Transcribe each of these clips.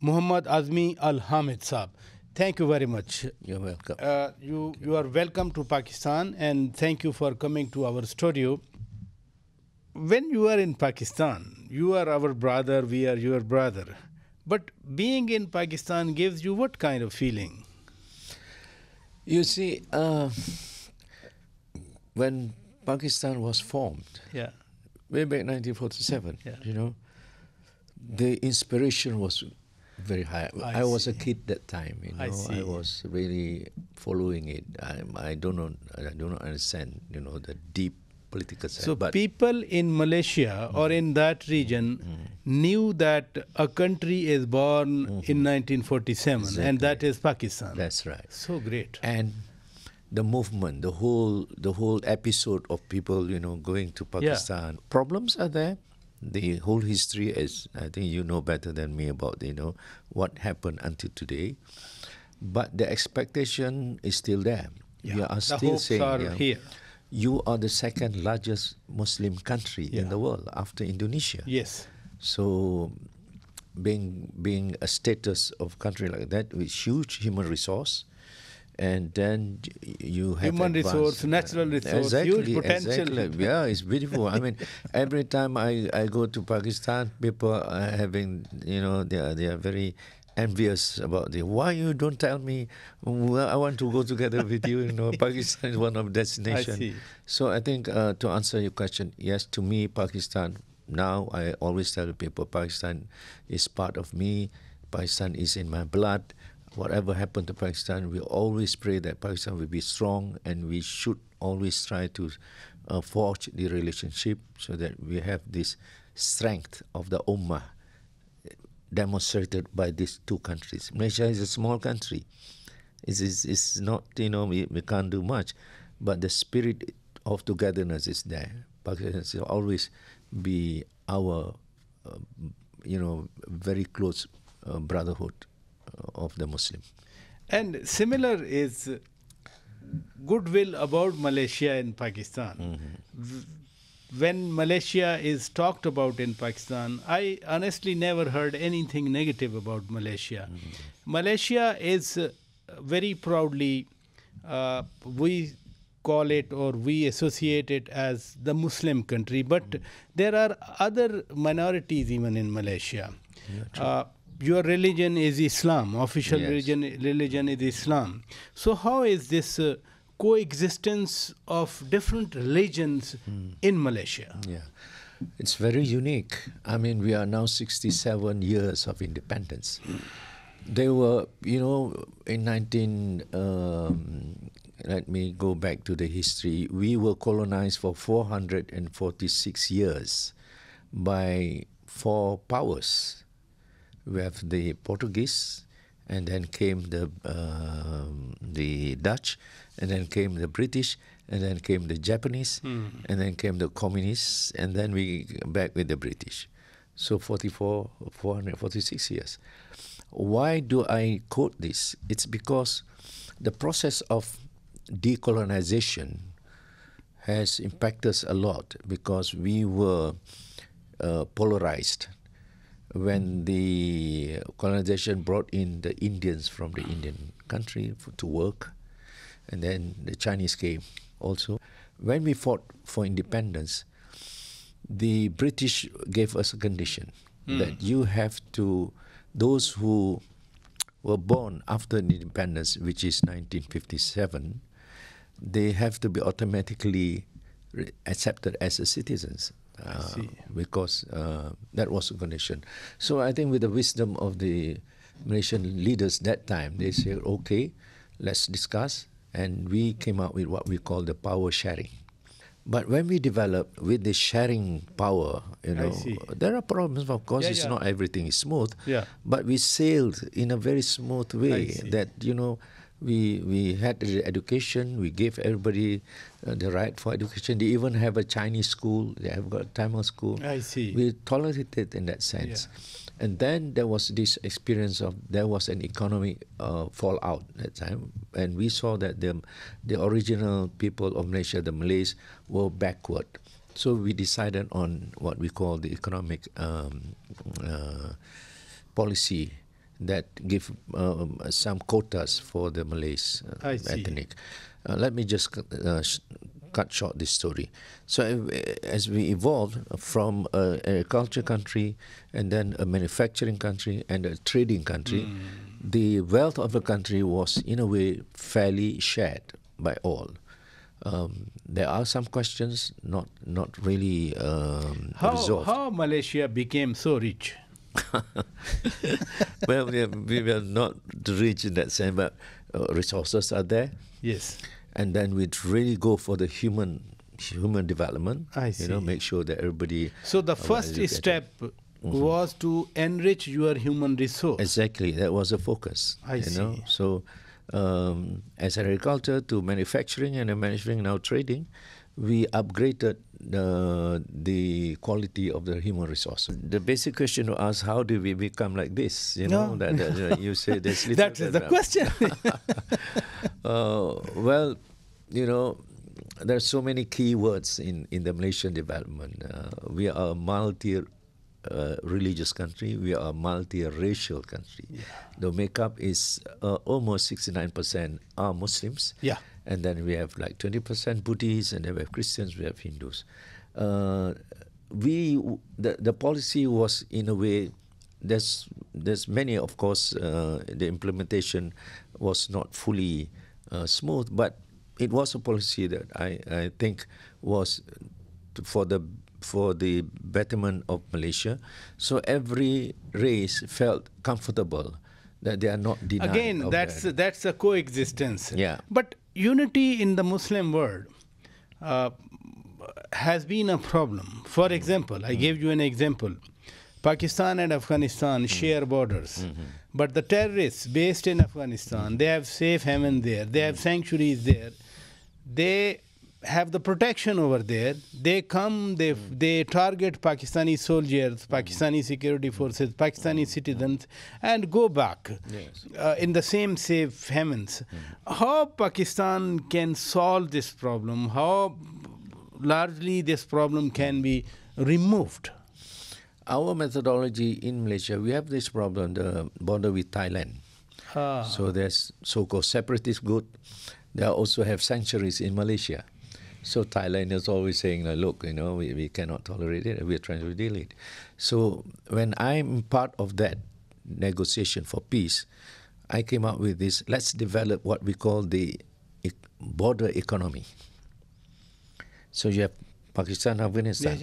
Muhammad Azmi Al Hamid Saab. Thank you very much. You're welcome. You are welcome to Pakistan, and thank you for coming to our studio. When you are in Pakistan, you are our brother, we are your brother. But being in Pakistan gives you what kind of feeling? You see, when Pakistan was formed, Yeah. way back 1947, Yeah. the inspiration was very high. I was a kid that time. I was really following it. I don't know. I do not understand. The deep political side. So people in Malaysia or in that region knew that a country is born in 1947, Exactly. and that is Pakistan. That's right. So great. And the movement, the whole episode of people, going to Pakistan. Problems are there. The whole history is, I think you know better than me about, what happened until today. But the expectation is still there. Yeah. We are The still hopes saying, are here. you are the second largest Muslim country in the world after Indonesia. Yes. So being a status of country like that with huge human resource, and then you have Human resource, natural resource, huge potential. Exactly. Yeah, it's beautiful. I mean, every time I go to Pakistan, people are having, they are very envious about it. Why you don't tell me? Well, I want to go together with you. Pakistan is one of the destinations. I see. So I think to answer your question, yes, to me, Pakistan. Now I always tell people, Pakistan is part of me. Pakistan is in my blood. Whatever happened to Pakistan, we always pray that Pakistan will be strong, and we should always try to forge the relationship so that we have this strength of the Ummah demonstrated by these two countries. Malaysia is a small country. It's not, we can't do much, but the spirit of togetherness is there. Pakistan will always be our, very close brotherhood of the Muslim. And similar is goodwill about Malaysia and Pakistan. When Malaysia is talked about in Pakistan, I honestly never heard anything negative about Malaysia. Malaysia is very proudly, we call it or we associate it as the Muslim country, but there are other minorities even in Malaysia. Your religion is Islam, official religion is Islam. So how is this coexistence of different religions in Malaysia? Yeah, it's very unique. I mean, we are now 67 years of independence. They were, in let me go back to the history. We were colonized for 446 years by 4 powers. We have the Portuguese, and then came the Dutch, and then came the British, and then came the Japanese, and then came the communists, and then we back with the British. So 446 years. Why do I quote this? It's because the process of decolonization has impacted us a lot, because we were polarized. When the colonization brought in the Indians from the Indian country to work, and then the Chinese came also. When we fought for independence, the British gave us a condition that you have to, those who were born after the independence, which is 1957, they have to be automatically accepted as citizens. Because that was a condition. So I think with the wisdom of the Malaysian leaders that time, they said, okay, let's discuss. And we came up with what we call the power sharing. But when we developed with the sharing power, there are problems. Of course, it's not everything is smooth. Yeah. But we sailed in a very smooth way that, we had the education, we gave everybody the right for education. They even have a Chinese school, they have got a Tamil school. I see. We tolerated in that sense. Yeah. And then there was this experience of, there was an economic fallout that time. And we saw that the original people of Malaysia, the Malays, were backward. So we decided on what we call the economic policy that give some quotas for the Malays ethnic. Let me just cut short this story. So as we evolved from an agriculture country and then a manufacturing country and a trading country, the wealth of the country was in a way fairly shared by all. There are some questions not really resolved. How Malaysia became so rich? Well, we were not rich in that sense, but resources are there. Yes. And then we'd really go for the human development. I see. Make sure that everybody. So the first step was to enrich your human resource. Exactly, that was the focus. I see. So as agriculture to manufacturing and manufacturing now trading, we upgraded the quality of the human resource. The basic question to ask: how do we become like this? That you say this. That is the question. Well, there are so many key words in the Malaysian development. We are a multi-religious country. We are a multi-racial country. Yeah. The makeup is almost 69% are Muslims. Yeah. And then we have like 20% Buddhists, and then we have Christians, we have Hindus. The policy was in a way, there's many, of course, the implementation was not fully smooth, but it was a policy that I think was for the betterment of Malaysia. So every race felt comfortable that they are not denied. Again, that's a coexistence. Yeah. But unity in the Muslim world has been a problem. For example, I gave you an example. Pakistan and Afghanistan share borders. But the terrorists based in Afghanistan, they have safe haven there. They have sanctuaries there. They have the protection over there. They come, they target Pakistani soldiers, Pakistani security forces, Pakistani citizens, and go back in the same safe havens. How Pakistan can solve this problem? How largely this problem can be removed? Our methodology in Malaysia, we have this problem, the border with Thailand. So there's so-called separatist group. They also have sanctuaries in Malaysia. So Thailand is always saying, look, we cannot tolerate it, and we're trying to deal it. So when I'm part of that negotiation for peace, I came up with this, let's develop what we call the border economy. So you have Pakistan, Afghanistan.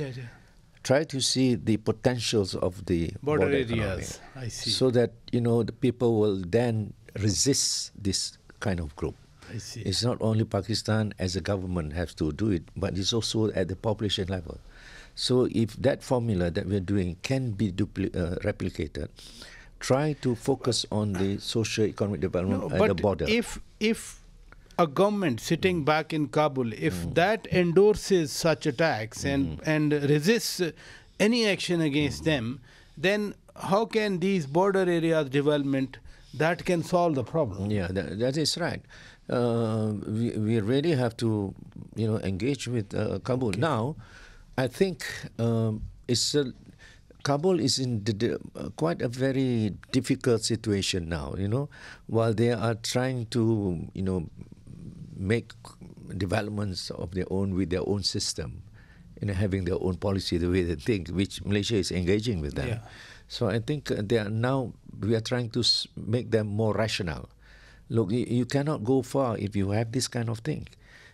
Try to see the potentials of the border areas. Economy, I see. so that the people will then resist this kind of group. I see. It's not only Pakistan as a government has to do it, but it's also at the population level. So if that formula that we're doing can be replicated, try to focus on the socio-economic development at the border. If a government sitting back in Kabul, if that endorses such attacks and resists any action against them, then how can these border areas development that can solve the problem? Yeah, that is right. We really have to, engage with Kabul. Okay. Now, I think Kabul is in quite a very difficult situation now. While they are trying to, make developments of their own with their own system, having their own policy the way they think, which Malaysia is engaging with them. Yeah. So I think we are trying to make them more rational. Look, you cannot go far if you have this kind of thing.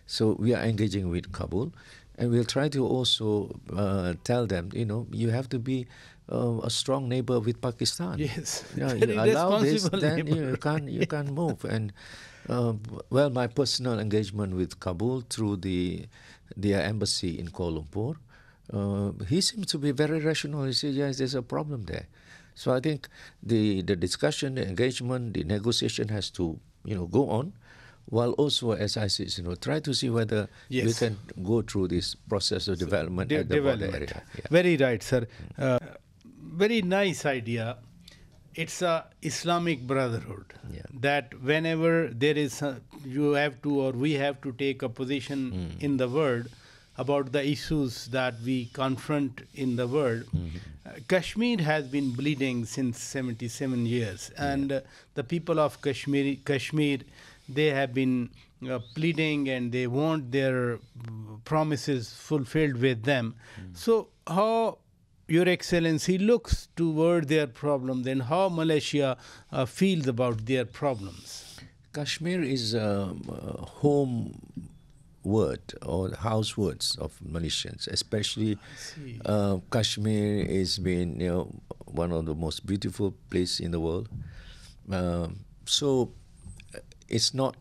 So we are engaging with Kabul, and we'll try to also tell them, you have to be a strong neighbor with Pakistan. Yes, you allow this, then you can't move. And well, my personal engagement with Kabul through their embassy in Kuala Lumpur, he seems to be very rational. He says, yes, there's a problem there. So I think the discussion, the engagement, the negotiation has to go on, while also, as I said, try to see whether we can go through this process of development at the border area. Yeah. Very right, sir. Very nice idea. It's a Islamic brotherhood that whenever there is we have to take a position in the world, about the issues that we confront in the world. Kashmir has been bleeding since 77 years, and the people of Kashmir, they have been pleading, and they want their promises fulfilled with them. So how Your Excellency looks toward their problems, and how Malaysia feels about their problems? Kashmir is a home word or house words of Malaysians, especially Kashmir has been one of the most beautiful place in the world. So it's not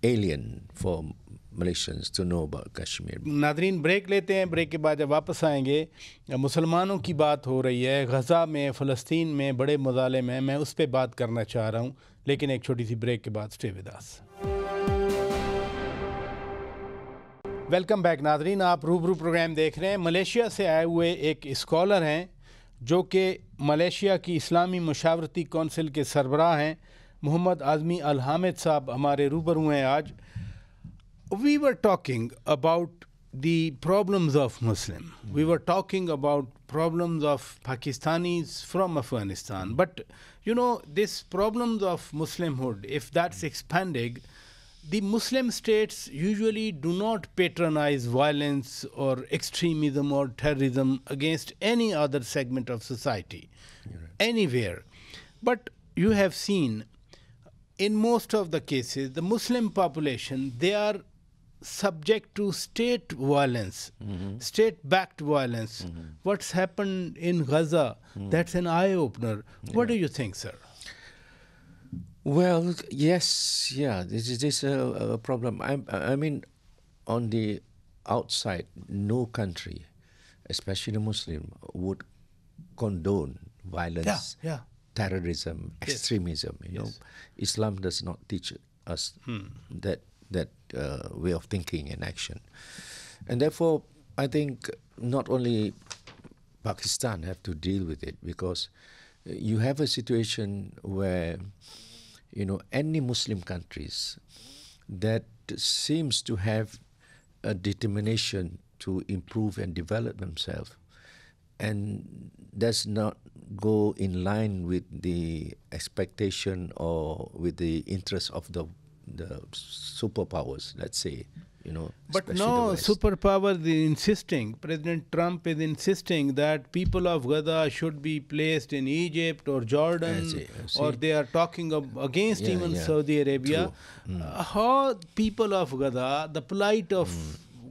alien for Malaysians to know about Kashmir. नादरीन break लेते हैं, break के बाद जब वापस आएंगे, मुसलमानों की बात हो रही है, गज़ा में, फ़लस्तीन में बड़े मज़ालिम हैं, मैं उस पर बात करना चाह रहा हूँ, लेकिन एक छोटी सी ब्रेक के बाद stay with us. Welcome back Nadreen, आप रूबरू प्रोग्राम देख रहे हैं। मलेशिया से आए हुए एक स्कॉलर हैं जो कि मलेशिया की इस्लामी मुशावरती कौंसिल के सरबराह हैं, मोहम्मद आज़मी अल हामिद साहब हमारे रूबरू हैं आज। We were talking about the problems of Muslim. We were talking about problems of Pakistanis from Afghanistan. But, this problems of Muslimhood, if that's expanding, the Muslim states usually do not patronize violence or extremism or terrorism against any other segment of society, anywhere. But you have seen, in most of the cases, the Muslim population, they are subject to state violence, state-backed violence. What's happened in Gaza, that's an eye-opener. What do you think, sir? Well, yes, this is a problem. I mean, on the outside, no country, especially Muslim, would condone violence, terrorism, extremism. Islam does not teach us that way of thinking and action. And therefore, I think not only Pakistan have to deal with it, because you have a situation where, any Muslim countries that seems to have a determination to improve and develop themselves and does not go in line with the expectation or with the interest of the superpowers, let's say, But no superpower is insisting. President Trump is insisting that people of Gaza should be placed in Egypt or Jordan, or they are talking against even Saudi Arabia. How people of Gaza, the plight of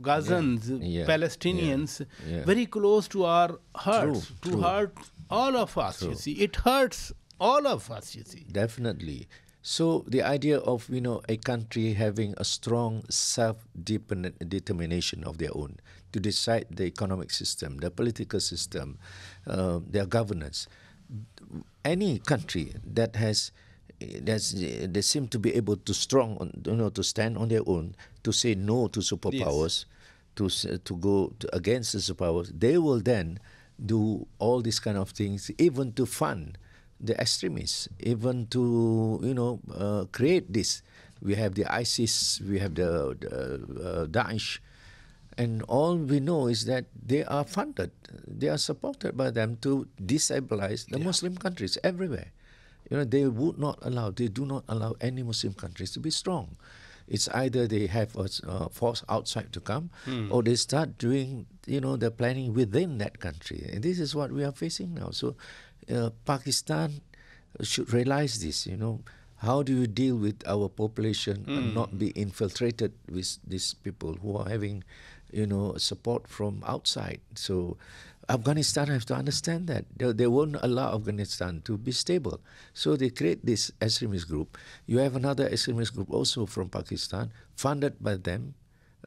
Gazans, Palestinians, very close to our hearts, hurt all of us, you see. It hurts all of us, you see. Definitely. So the idea of, a country having a strong self-determination of their own to decide the economic system, the political system, their governance. Any country that they seem to be able to to stand on their own, to say no to superpowers, to go against the superpowers, they will then do all these kind of things, even to fund the extremists, even to create this. We have the ISIS, we have the Daesh, and all we know is that they are funded, they are supported by them to destabilize the Muslim countries everywhere. They do not allow any Muslim countries to be strong. It's either they have a force outside to come, or they start doing the planning within that country, and this is what we are facing now. So Pakistan should realize this. How do you deal with our population and not be infiltrated with these people who are having support from outside? So Afghanistan has to understand that they won't allow Afghanistan to be stable, so they create this extremist group. You have another extremist group also from Pakistan, funded by them,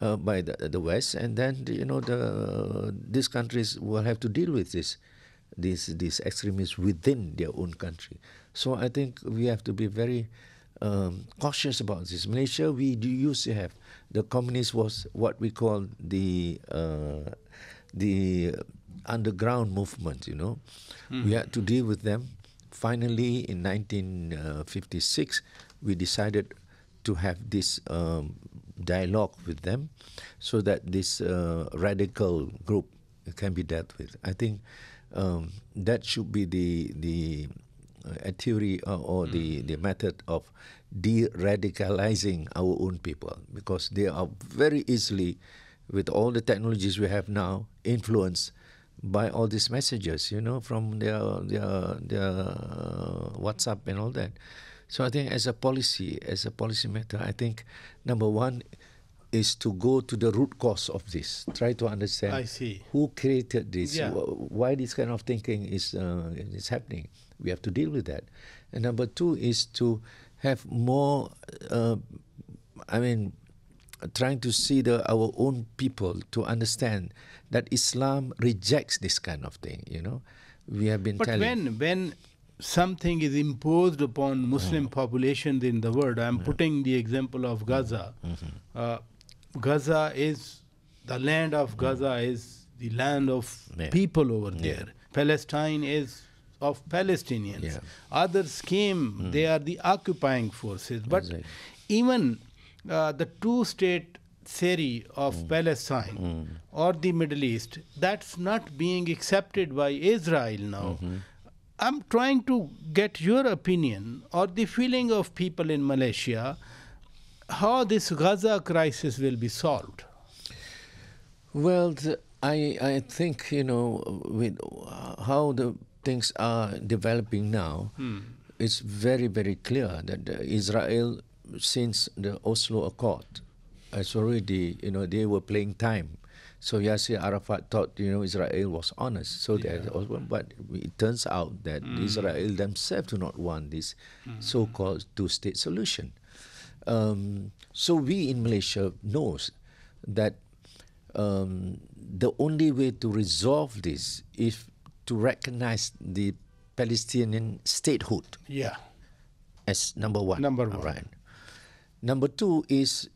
by the West, and then these countries will have to deal with these extremists within their own country. So I think we have to be very cautious about this. Malaysia, we used to have, the communists was what we call the underground movement. We had to deal with them. Finally, in 1956, we decided to have this dialogue with them so that this radical group can be dealt with. I think that should be the a theory or the method of de-radicalizing our own people, because they are very easily, with all the technologies we have now, influenced by all these messages, from their WhatsApp and all that. So I think as a policy matter, I think number one is to go to the root cause of this. Try to understand who created this, why this kind of thinking is happening. We have to deal with that. And number two is to have more, trying to see our own people to understand that Islam rejects this kind of thing, We have been telling. But when something is imposed upon Muslim populations in the world, I'm putting the example of Gaza. Gaza is, the land of Gaza is the land of people over there. Palestine is of Palestinians. Others came, they are the occupying forces. But even the two-state theory of Palestine or the Middle East, that's not being accepted by Israel now. I'm trying to get your opinion or the feeling of people in Malaysia, how this Gaza crisis will be solved. Well, I think, with how the things are developing now, it's very, very clear that Israel, since the Oslo Accord, has already, they were playing time. So Yasser Arafat thought, Israel was honest. So but it turns out that Israel themselves do not want this so-called two-state solution. So we in Malaysia knows that the only way to resolve this is to recognize the Palestinian statehood. As number one. Right. Number two is,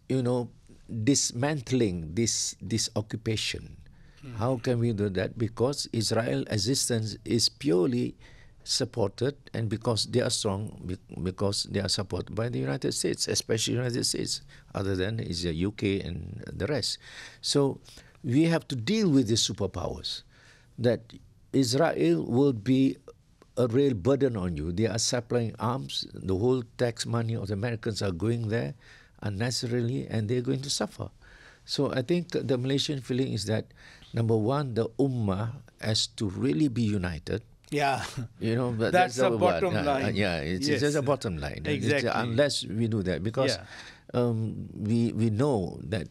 dismantling this occupation. How can we do that? Because Israel's existence is purely supported, and because they are strong, because they are supported by the United States, especially the United States, other than is the UK and the rest. So we have to deal with the superpowers, that Israel will be a real burden on you. They are supplying arms. The whole tax money of the Americans are going there unnecessarily, and they're going to suffer. So I think the Malaysian feeling is that, number one, the Ummah has to really be united. That's the bottom line. It's just a bottom line. Exactly. Unless we do that, because we know that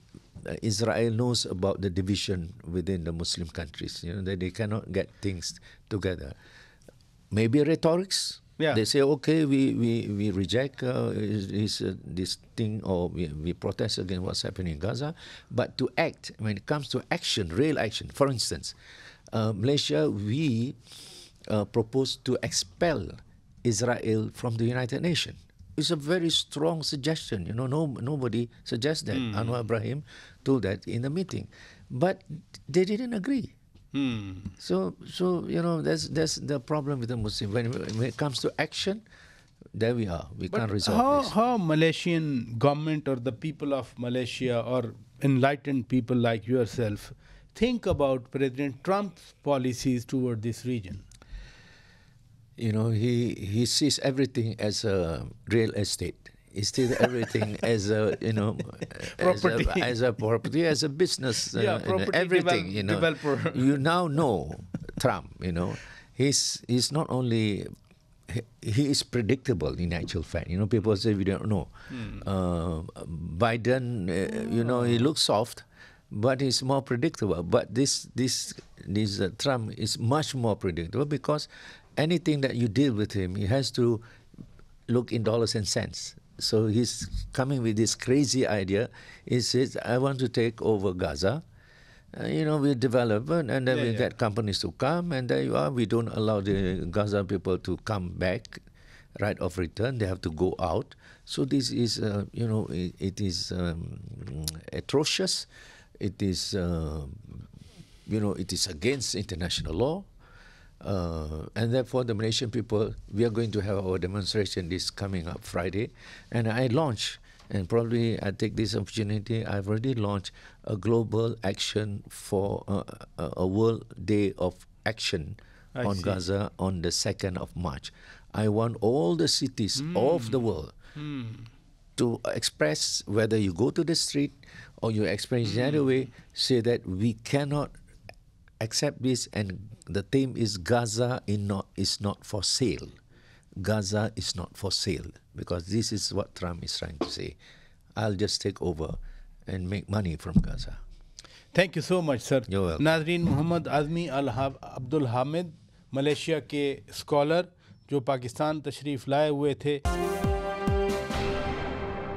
Israel knows about the division within the Muslim countries, that they cannot get things together. Maybe rhetorics. They say, okay, we reject this thing, or we protest against what's happening in Gaza. But to act, when it comes to action, real action, for instance, Malaysia, we propose to expel Israel from the United Nations. It's a very strong suggestion. Nobody suggests that. Anwar Ibrahim told that in the meeting. But they didn't agree. So that's the problem with the Muslim. When it comes to action, there we are. We can't resolve this. How Malaysian government or the people of Malaysia or enlightened people like yourself think about President Trump's policies toward this region? He sees everything as a real estate. He sees everything as a property, as a business, everything. Developer. You now know Trump. He's not only he is predictable in actual fact. People say we don't know. Biden, he looks soft, but he's more predictable. But this Trump is much more predictable, because anything that you deal with him, he has to look in dollars and cents. So he's coming with this crazy idea. He says, I want to take over Gaza. We develop, and then we get companies to come, and there you are. We don't allow the Gaza people to come back, right of return. They have to go out. So this is, it is atrocious. It is, it is against international law. And therefore, the Malaysian people, we are going to have our demonstration this coming up Friday. And I launched And probably I take this opportunity. I've already launched a global action for a World Day of Action on Gaza on the 2nd of March. I want all the cities of the world to express, whether you go to the street or you express in any way, say that we cannot accept this, and the theme is Gaza is not for sale. Gaza is not for sale, because this is what Trump is trying to say. I'll just take over and make money from Gaza. Thank you so much, sir. You're welcome. नाजरीन, Mohammad Azmi Abdul Hamid, Malaysia के scholar जो पाकिस्तान तशरीफ़ लाए हुए थे.